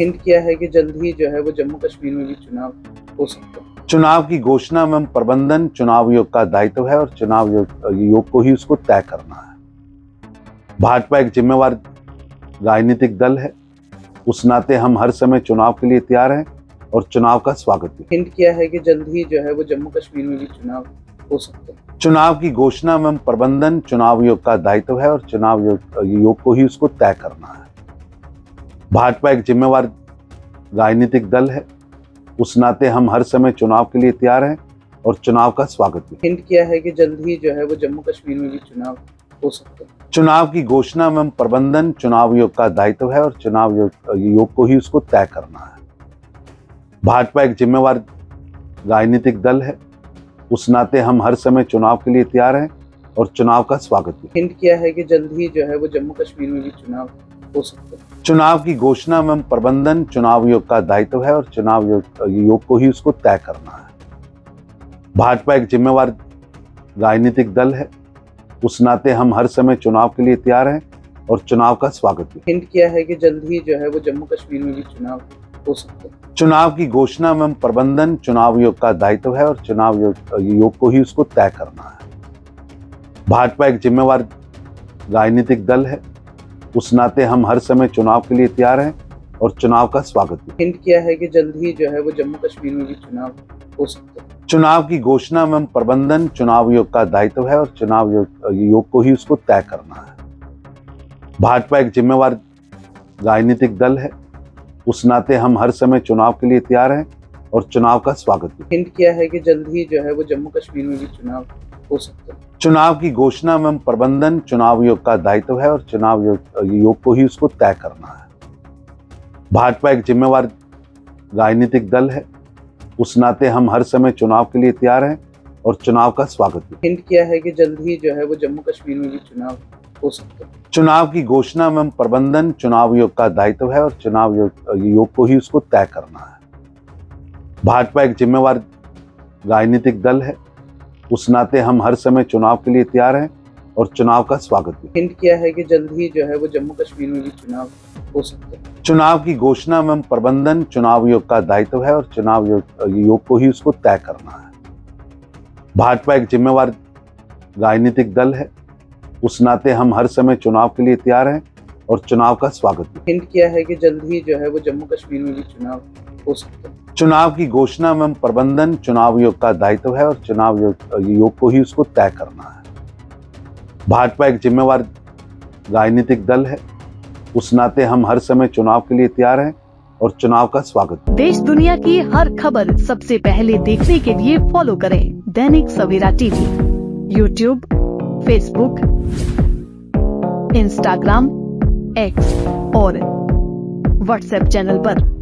Hint किया है कि जल्द ही जो है वो जम्मू कश्मीर में भी चुनाव हो सकता है। चुनाव की घोषणा एवं प्रबंधन चुनाव आयोग का दायित्व है और चुनाव आयोग को ही उसको तय करना है। भाजपा एक जिम्मेवार राजनीतिक दल है, उस नाते हम हर समय चुनाव के लिए तैयार हैं और चुनाव का स्वागत भी। हिंट किया है कि जल्द ही जो है वो जम्मू कश्मीर में भी चुनाव हो सकता है। चुनाव की घोषणा एवं प्रबंधन चुनाव आयोग का दायित्व है और चुनाव आयोग को ही उसको तय करना है। भाजपा एक जिम्मेवार राजनीतिक दल है, उस नाते हम हर समय चुनाव के लिए तैयार हैं और चुनाव का स्वागत भी। हिंट किया है कि जल्द ही जो है वो जम्मू कश्मीर में भी चुनाव हो सकता है। चुनाव की घोषणा एवं प्रबंधन चुनाव आयोग का दायित्व है और चुनाव आयोग को ही उसको तय करना है। भाजपा एक जिम्मेवार राजनीतिक दल है, उस नाते हम हर समय चुनाव के लिए तैयार हैं और चुनाव का स्वागत भी। हिंट किया है कि जल्द ही जो है वो जम्मू कश्मीर में भी चुनाव हो सकता है। चुनाव की घोषणा एवं प्रबंधन चुनाव आयोग का दायित्व है और चुनाव आयोग को ही उसको तय करना है। भाजपा एक जिम्मेवार राजनीतिक दल है, उस नाते हम हर समय चुनाव के लिए तैयार हैं और चुनाव का स्वागत भी। हिंट किया है कि जल्द ही जो है वो जम्मू कश्मीर में भी चुनाव हो सकता है। चुनाव की घोषणा एवं प्रबंधन चुनाव आयोग का दायित्व है और चुनाव आयोग को ही उसको तय करना है। भाजपा एक जिम्मेवार राजनीतिक दल है, उस नाते हम हर समय चुनाव के लिए तैयार हैं और चुनाव का स्वागत भी। हिंट किया है कि जल्द ही जो है वो जम्मू कश्मीर में भी चुनाव हो सकता है। चुनाव की घोषणा एवं प्रबंधन चुनाव आयोग का दायित्व है और चुनाव आयोग को ही उसको तय करना है। भाजपा एक जिम्मेवार राजनीतिक दल है, उस नाते हम हर समय चुनाव के लिए तैयार हैं और चुनाव का स्वागत भी। हिंट किया है कि जल्द ही जो है वो जम्मू कश्मीर में भी चुनाव हो सकता है। चुनाव की घोषणा एवं प्रबंधन चुनाव आयोग का दायित्व है और चुनाव आयोग को ही उसको तय करना है। भाजपा एक जिम्मेवार राजनीतिक दल है, उस नाते हम हर समय चुनाव के लिए तैयार हैं और चुनाव का स्वागत भी। हिंट किया है कि जल्द ही जो है वो जम्मू कश्मीर में भी चुनाव हो सकता है। चुनाव की घोषणा एवं प्रबंधन चुनाव आयोग का दायित्व है और चुनाव आयोग को ही उसको तय करना है। भाजपा एक जिम्मेवार राजनीतिक दल है, उस नाते हम हर समय चुनाव के लिए तैयार हैं और चुनाव का स्वागत भी। हिंट किया है कि जल्द ही जो है वो जम्मू कश्मीर में भी चुनाव हो सकता है। चुनाव की घोषणा एवं प्रबंधन चुनाव आयोग का दायित्व है और चुनाव आयोग को ही उसको तय करना है। भाजपा एक जिम्मेवार राजनीतिक दल है, उस नाते हम हर समय चुनाव के लिए तैयार हैं और चुनाव का स्वागत भी। हिंट किया है कि जल्द ही जो है वो जम्मू कश्मीर में भी चुनाव हो सकता है। चुनाव की घोषणा एवं प्रबंधन चुनाव आयोग का दायित्व है और चुनाव आयोग को ही उसको तय करना है। भाजपा एक जिम्मेवार राजनीतिक दल है, उस नाते हम हर समय चुनाव के लिए तैयार हैं और चुनाव का स्वागत भी। देश दुनिया की हर खबर सबसे पहले देखने के लिए फॉलो करें Dainik Savera TV, YouTube, Facebook, Instagram, X और व्हाट्सएप चैनल पर।